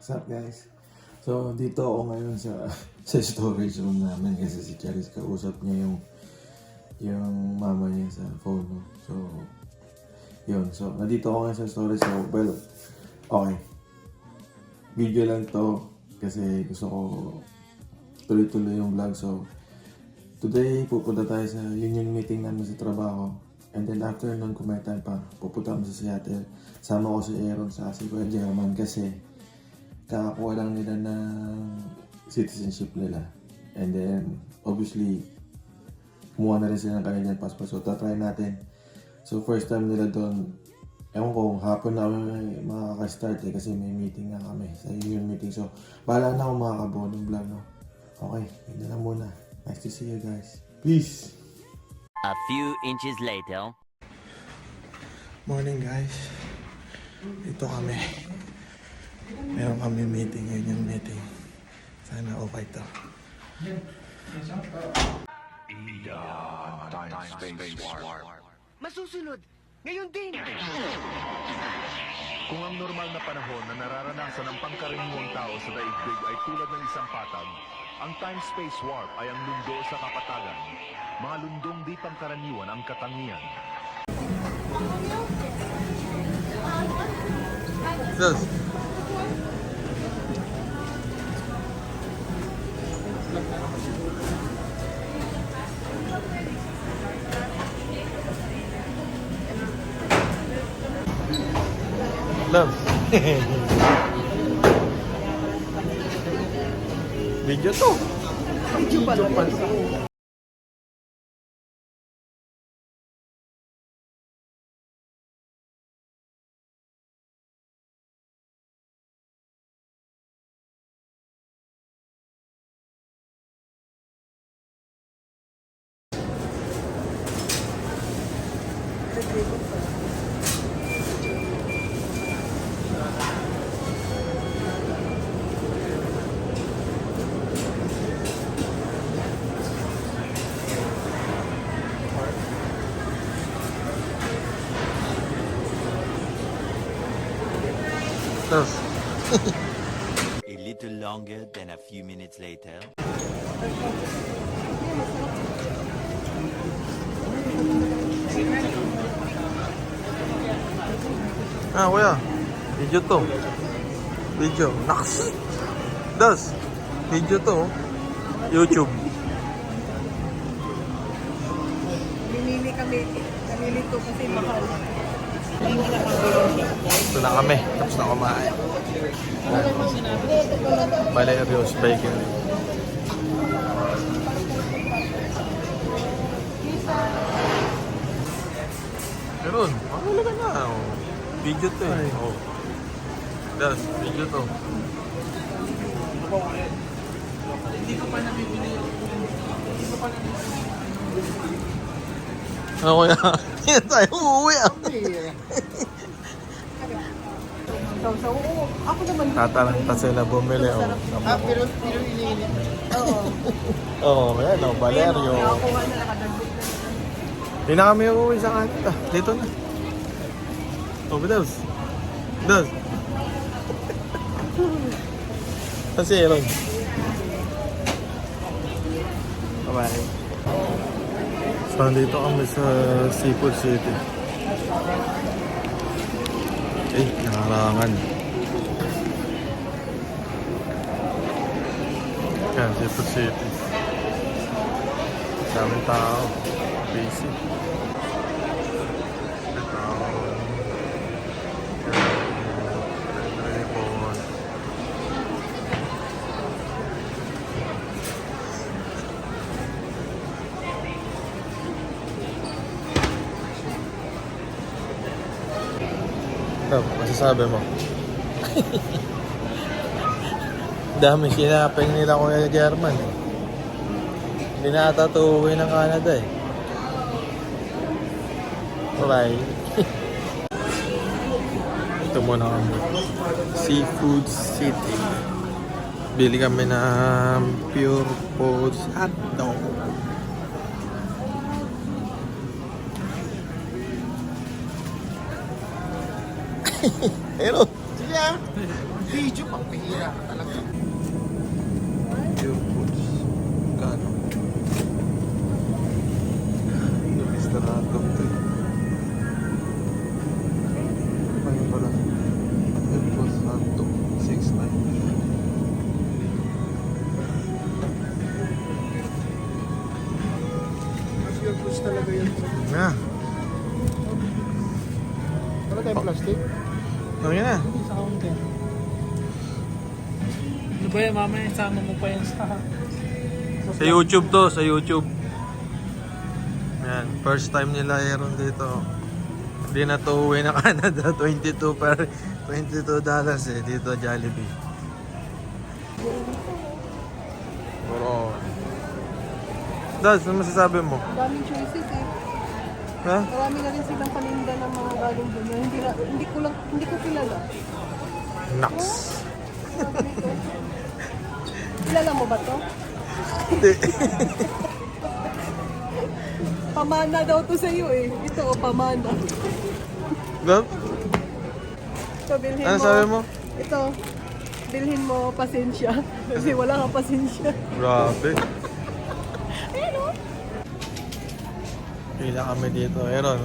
What's up guys? So dito ako ngayon sa sa storage room namin kasi si Charis kausap niya yung mama niya sa phone. No? So yun. So nandito ako ngayon sa storage. So well, okay. Video lang to kasi gusto ko tuloy-tuloy yung vlog. So today pupunta tayo sa union meeting namin sa trabaho. And then after nun, kung may time pa, pupunta kami sa Seattle. Sama ko si Aaron sa si Kuya German kasi kakakuha lang nila ng citizenship nila. And then, obviously, kumuha na rin sila ng kanilang passport. So, tatry natin. So, first time nila doon, ewan ko, hapon na kami makaka-start kasi may meeting na kami sa union meeting. So, bahala na akong makakabuo ng vlog, no? Okay, yun na lang muna. Nice to see you guys. Peace! A few inches later. Morning guys. Ito kami. Meron kami meeting, union meeting. Sana okay to. Masusunod! Ngayon din! Kung ang normal na panahon na nararanasan ng pangkaraniwang tao sa daigdig ay tulad ng isang patag, ang time-space warp ay ang lundo sa kapatagan. Mga lundong di pangkaraniwan ang katangian. Yes. Love. Video to. Video pa to. A little longer than a few minutes later. Ah, kuya. Video to. Video. Naks. Das. Video to. YouTube. Namili to kasi mahal. Ito na kami. Tapos na kumain. Valerios Bacon. Meron. Makalaga na. Oh. Video to eh. Oh. Das. Video to. Hindi ko pa nabibili. Ano kuya? Hindi tayo uuwi ah. So, ako naman. Tatalanta sila bumili. Oh. Pero iniinit. Oo. Oo, yan o. Valerio. Ako nga na nakadagbit na. Hindi na kami uuwi sa kanita. Dito na. Oh, Bidaws. Bidaws. Saan si Aaron? Bye-bye. So, nandito kami sa Seafood City. Eh, nakarangan. Yan, Seafood City. Daming tao. Busy. Ito, masasabi mo. Dami sinaping nila Kuya German. Hindi na ata ito uwi ng Canada eh. Bye-bye. Ito muna kami. Seafood City. Bili kami ng Pure Foods hotdog. Pero, sige ah. Video pang pihira ka talaga. Yung foods. Kano? Yung Mr. Hotdog to eh. Ayun pala. Yung foods hotdog. 6.9. Mas your push talaga yun. Na. Wala tayong plastic? Ano yan na? Sa counter. Ano ba yan, mamaya sama mo pa yan sa... Sa YouTube to, sa YouTube. Yan, first time nila Aaron dito. Hindi na to uwi na Canada, $22 eh, dito Jollibee. Bro. Dad, ano masasabi mo? Daming choices eh. Ha? Marami na rin silang paninda ng mga galing doon. na Hindi ko kilala. Naks. Kilala mo ba to? Hindi. Pamana daw to sa iyo eh. Ito o, pamana. Gab? Ito, bilhin Ano mo. sabi mo? Ito, bilhin mo pasensya. Kasi wala kang pasensya. Grabe. Pila kami dito. Aaron.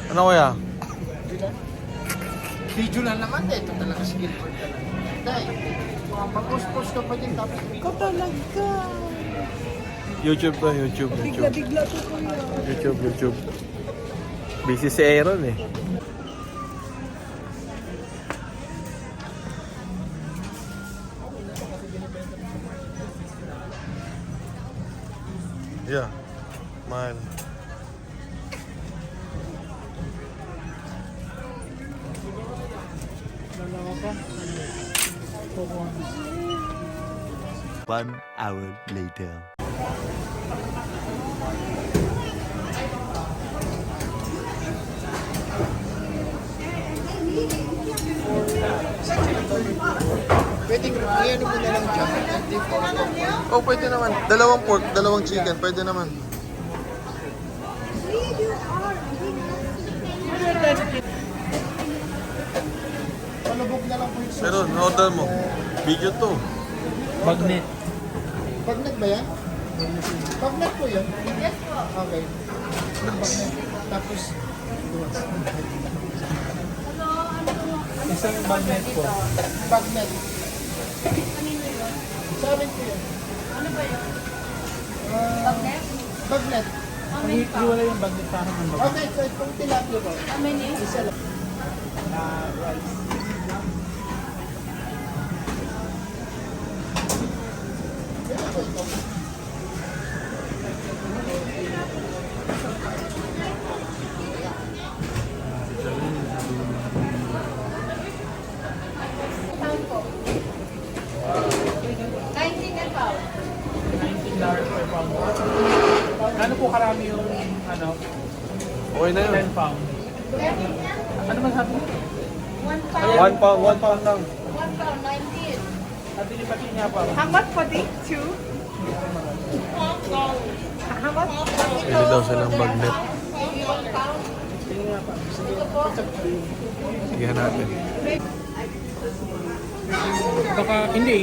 Ano kuya? Video lang naman eh. Ito talaga skill work talaga. Dahil, pag-post-post ka pa din tapos Ikaw talaga. YouTube to, YouTube. Bigla-bigla to kuya. YouTube. Busy si Aaron eh. Yeah. Man. One hour later. pwedeng ano mo na lang dyan. Hindi po. Oh, pwede naman. Dalawang pork, dalawang chicken. Pwede naman. Palubog na lang po yung Pero, order mo. Video to. Magnet. Bagnet ba yan? Bagnet po yan? Yes po. Okay. Yung bagnet. Tapos, Isang magnet po. bagnet. Sa amin po yan. Ano ba yun? Bagnet? Bagnet. Iwala yung magnet sa akin ng magnet. Okay, so itong tilapia po. How many? Isa lang. $19 per pound. Ano po karami yung ano? Okay na yun. 10 pound. Ano man sabi mo? 1 pound. 1 pound lang. 1 pound, 19. Sabi ni Pati niya pa. How much for these two? How much? Pwede daw silang bagnet. 1 pound. Sige natin. Baka hindi.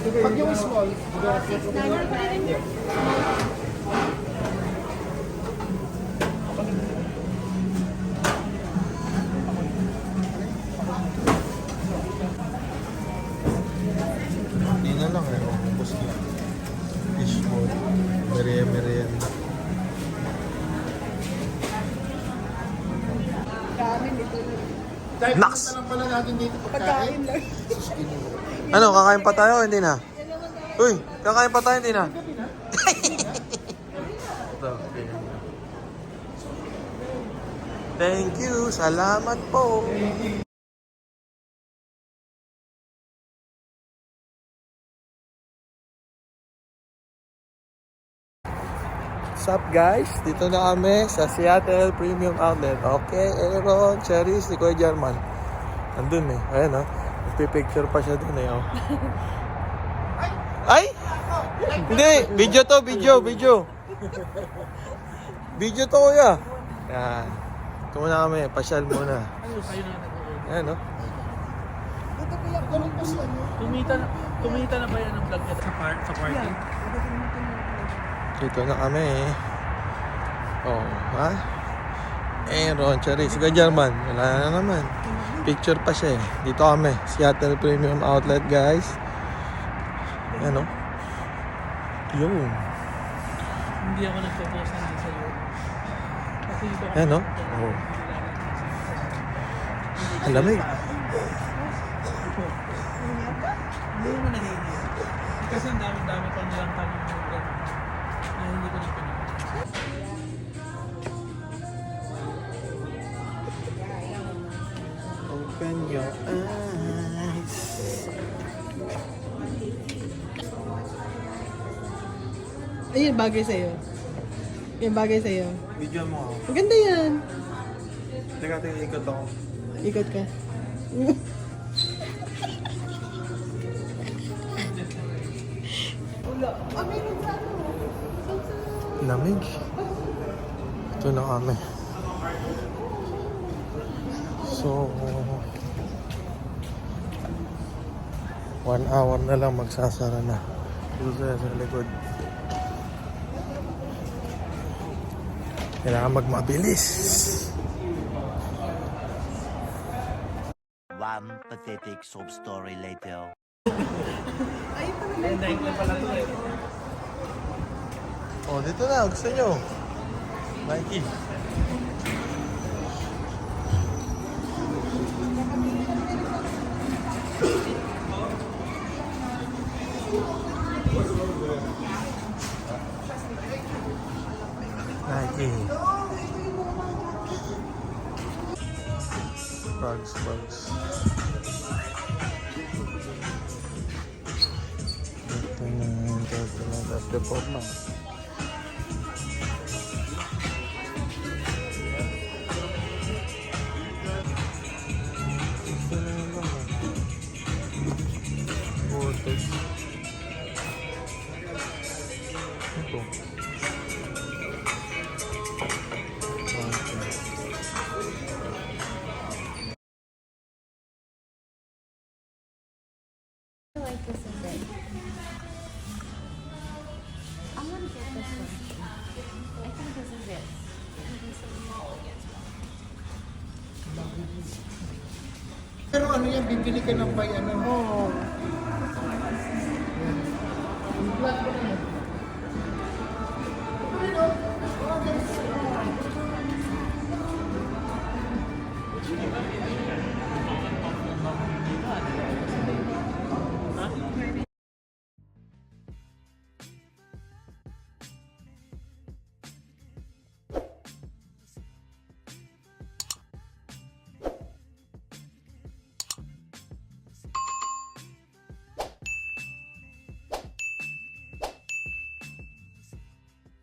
Pag yung small, Hindi na lang eh. Ubus na. Fish mood. Merienda. Kanin ito na. dahil Naks! punta lang pala natin dito Pagkain lang. Ano, kakain pa tayo? Hindi na. Uy, kakain pa tayo? Hindi na. Ito, thank you. Salamat po. What's up guys? Dito na kami sa Seattle Premium Outlet. Okay, Aaron, Cherry, si Kuya German. Andun eh. Ayan oh. Nagpipicture pa siya dun eh oh. Ay! Hindi! Video to! Video! Video to kuya. Yan. Ito muna kami, pasyal muna. Ano, kayo na nag-order? Ayan no? Ito kuya, ganun pa siya. Kumita na ba yan ang vlog niya sa party? Dito na kami Oh, ha? Ron, Charis, ka German. Wala na naman. Picture pa siya eh. Dito kami, Seattle Premium Outlet guys. Ayan no? Yun. Hindi ako nagpo-post ng sa'yo. Kasi dito ako. Ayan no? Oh. Ang lamig. Hindi naman nahihiya. Kasi ang dami-dami pang nilang tanong mo gano'n. Na hindi ko na pinag. Open your eyes. Ayun, bagay sa'yo. Yung bagay sa'yo. Video mo ako. Maganda yan. Teka, ikot ako. Ikot ka. Lamig. Ito na kami. So, 1 hour na lang magsasara na. Dito sa likod. Kailangan magmabilis. One pathetic sob story later. Ayun, dahil ko pala ito eh. Oh, dito na. Gusto nyo? Nike. Nike. Bugs. Ito na. Tapos report lang. Ito na lang lang. Vortex. Ito. I like this a bit. I'm gonna get this one. I think this is it. This is small against one. Pero ano yan, bibili ka ng by ano? Oo.